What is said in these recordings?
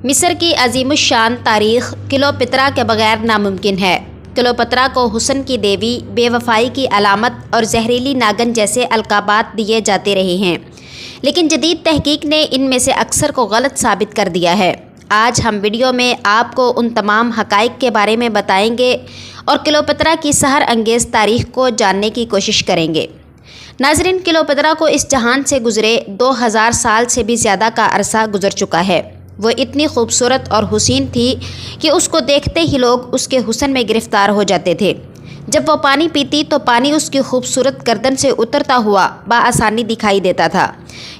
مصر کی عظیم الشان تاریخ کلیوپاترا کے بغیر ناممکن ہے۔ کلیوپاترا کو حسن کی دیوی، بے وفائی کی علامت اور زہریلی ناگن جیسے القابات دیے جاتے رہے ہیں، لیکن جدید تحقیق نے ان میں سے اکثر کو غلط ثابت کر دیا ہے۔ آج ہم ویڈیو میں آپ کو ان تمام حقائق کے بارے میں بتائیں گے اور کلیوپاترا کی سحر انگیز تاریخ کو جاننے کی کوشش کریں گے۔ ناظرین، کلیوپاترا کو اس جہان سے گزرے 2000 سال سے بھی زیادہ کا عرصہ گزر چکا ہے۔ وہ اتنی خوبصورت اور حسین تھی کہ اس کو دیکھتے ہی لوگ اس کے حسن میں گرفتار ہو جاتے تھے۔ جب وہ پانی پیتی تو پانی اس کی خوبصورت گردن سے اترتا ہوا بآسانی دکھائی دیتا تھا۔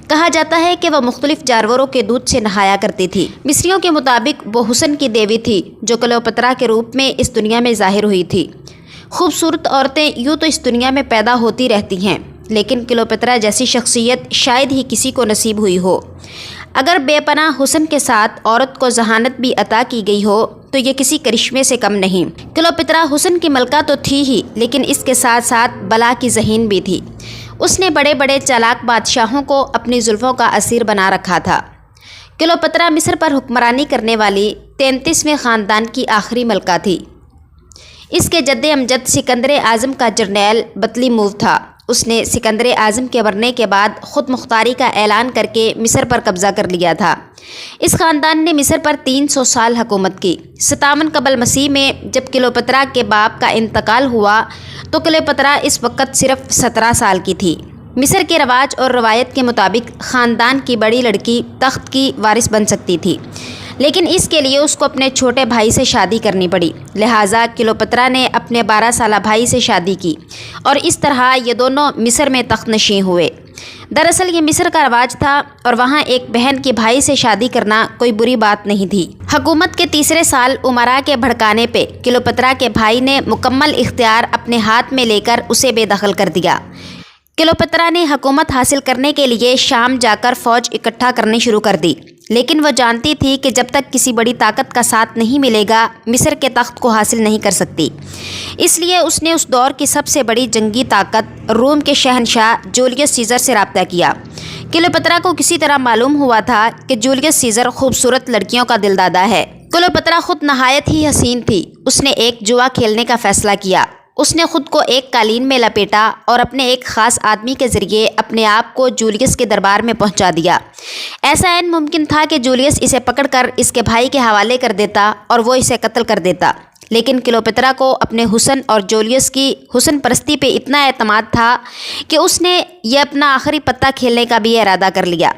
کہا جاتا ہے کہ وہ مختلف جانوروں کے دودھ سے نہایا کرتی تھی۔ مصریوں کے مطابق وہ حسن کی دیوی تھی جو کلیوپاترا کے روپ میں اس دنیا میں ظاہر ہوئی تھی۔ خوبصورت عورتیں یوں تو اس دنیا میں پیدا ہوتی رہتی ہیں، لیکن کلیوپاترا جیسی شخصیت شاید ہی کسی کو نصیب ہوئی ہو۔ اگر بے پناہ حسن کے ساتھ عورت کو ذہانت بھی عطا کی گئی ہو تو یہ کسی کرشمے سے کم نہیں۔ کلیوپاترا حسن کی ملکہ تو تھی ہی، لیکن اس کے ساتھ ساتھ بلا کی ذہین بھی تھی۔ اس نے بڑے بڑے چالاک بادشاہوں کو اپنی زلفوں کا اسیر بنا رکھا تھا۔ کلیوپاترا مصر پر حکمرانی کرنے والی 33ویں خاندان کی آخری ملکہ تھی۔ اس کے جد امجد سکندر اعظم کا جرنیل بطلیموس تھا۔ اس نے سکندر اعظم کے مرنے کے بعد خود مختاری کا اعلان کر کے مصر پر قبضہ کر لیا تھا۔ اس خاندان نے مصر پر 300 سال حکومت کی۔ 57 قبل مسیح میں جب کلیوپاترا کے باپ کا انتقال ہوا تو کلیوپاترا اس وقت صرف 17 سال کی تھی۔ مصر کے رواج اور روایت کے مطابق خاندان کی بڑی لڑکی تخت کی وارث بن سکتی تھی، لیکن اس کے لیے اس کو اپنے چھوٹے بھائی سے شادی کرنی پڑی۔ لہٰذا کلیوپاترا نے اپنے 12 سالہ بھائی سے شادی کی اور اس طرح یہ دونوں مصر میں تخت نشین ہوئے۔ دراصل یہ مصر کا رواج تھا اور وہاں ایک بہن کے بھائی سے شادی کرنا کوئی بری بات نہیں تھی۔ حکومت کے تیسرے سال امراء کے بھڑکانے پہ کلیوپاترا کے بھائی نے مکمل اختیار اپنے ہاتھ میں لے کر اسے بے دخل کر دیا۔ کلیوپاترا نے حکومت حاصل کرنے کے لیے شام جا کر فوج اکٹھا کرنی شروع کر دی، لیکن وہ جانتی تھی کہ جب تک کسی بڑی طاقت کا ساتھ نہیں ملے گا مصر کے تخت کو حاصل نہیں کر سکتی۔ اس لیے اس نے اس دور کی سب سے بڑی جنگی طاقت روم کے شہنشاہ جولیس سیزر سے رابطہ کیا۔ کلیوپاترا کو کسی طرح معلوم ہوا تھا کہ جولیس سیزر خوبصورت لڑکیوں کا دلدادہ ہے۔ کلیوپاترا خود نہایت ہی حسین تھی۔ اس نے ایک جوا کھیلنے کا فیصلہ کیا۔ اس نے خود کو ایک قالین میں لپیٹا اور اپنے ایک خاص آدمی کے ذریعے اپنے آپ کو جولیس کے دربار میں پہنچا دیا۔ ایسا عین ممکن تھا کہ جولیس اسے پکڑ کر اس کے بھائی کے حوالے کر دیتا اور وہ اسے قتل کر دیتا، لیکن کلیوپاترا کو اپنے حسن اور جولیس کی حسن پرستی پہ اتنا اعتماد تھا کہ اس نے یہ اپنا آخری پتہ کھیلنے کا بھی ارادہ کر لیا۔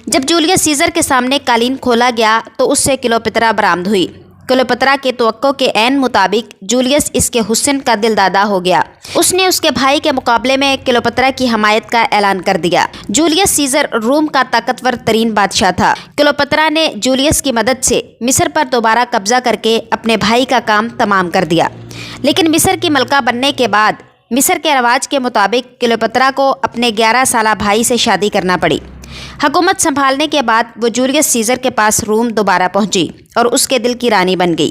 جب جولیس سیزر کے سامنے قالین کھولا گیا تو اس سے کلیوپاترا برآمد ہوئی۔ کلیوپاترا کے توقع کے عین مطابق جولیس اس کے حسن کا دلدادہ ہو گیا۔ اس نے اس کے بھائی کے مقابلے میں کلیوپاترا کی حمایت کا اعلان کر دیا۔ جولیس سیزر روم کا طاقتور ترین بادشاہ تھا۔ کلیوپاترا نے جولیس کی مدد سے مصر پر دوبارہ قبضہ کر کے اپنے بھائی کا کام تمام کر دیا، لیکن مصر کی ملکہ بننے کے بعد مصر کے رواج کے مطابق کلیوپاترا کو اپنے 11 سالہ بھائی سے شادی کرنا پڑی۔ حکومت سنبھالنے کے بعد وہ جولیس سیزر کے پاس روم دوبارہ پہنچی اور اس کے دل کی رانی بن گئی۔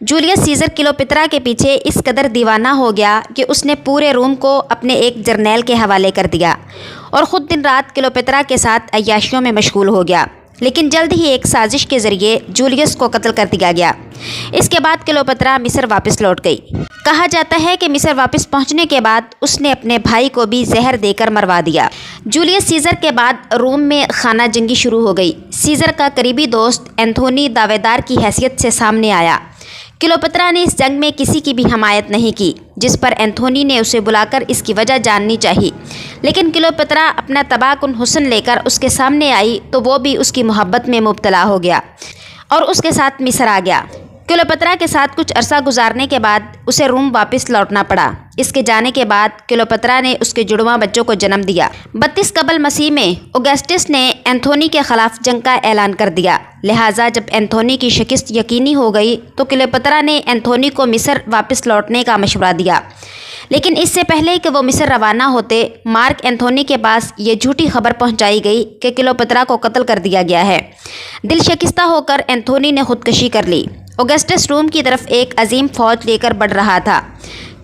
جولیس سیزر کلیوپاترا کے پیچھے اس قدر دیوانہ ہو گیا کہ اس نے پورے روم کو اپنے ایک جرنیل کے حوالے کر دیا اور خود دن رات کلیوپاترا کے ساتھ عیاشیوں میں مشغول ہو گیا، لیکن جلد ہی ایک سازش کے ذریعے جولیس کو قتل کر دیا گیا۔ اس کے بعد کلیوپاترا مصر واپس لوٹ گئی۔ کہا جاتا ہے کہ مصر واپس پہنچنے کے بعد اس نے اپنے بھائی کو بھی زہر دے کر مروا دیا۔ جولیس سیزر کے بعد روم میں خانہ جنگی شروع ہو گئی۔ سیزر کا قریبی دوست اینتھونی دعوے دار کی حیثیت سے سامنے آیا۔ کلیوپاترا نے اس جنگ میں کسی کی بھی حمایت نہیں کی، جس پر اینتھونی نے اسے بلا کر اس کی وجہ جاننی چاہی، لیکن کلیوپاترا اپنا تباہ کن حسن لے کر اس کے سامنے آئی تو وہ بھی اس کی محبت میں مبتلا ہو گیا اور اس کے ساتھ مصر آ گیا۔ کلیوپاترا کے ساتھ کچھ عرصہ گزارنے کے بعد اسے روم واپس لوٹنا پڑا۔ اس کے جانے کے بعد کلیوپاترا نے اس کے جڑواں بچوں کو جنم دیا۔ 32 قبل مسیح میں اوگسٹس نے اینتھونی کے خلاف جنگ کا اعلان کر دیا۔ لہٰذا جب اینتھونی کی شکست یقینی ہو گئی تو کلیوپاترا نے اینتھونی کو مصر واپس لوٹنے کا مشورہ دیا، لیکن اس سے پہلے کہ وہ مصر روانہ ہوتے مارک اینتھونی کے پاس یہ جھوٹی خبر پہنچائی گئی کہ کلیوپاترا کو قتل کر دیا گیا ہے۔ دل شکستہ ہو کر اینتھونی نے خودکشی کر لی۔ اوگسٹس روم کی طرف ایک عظیم فوج لے کر بڑھ رہا تھا۔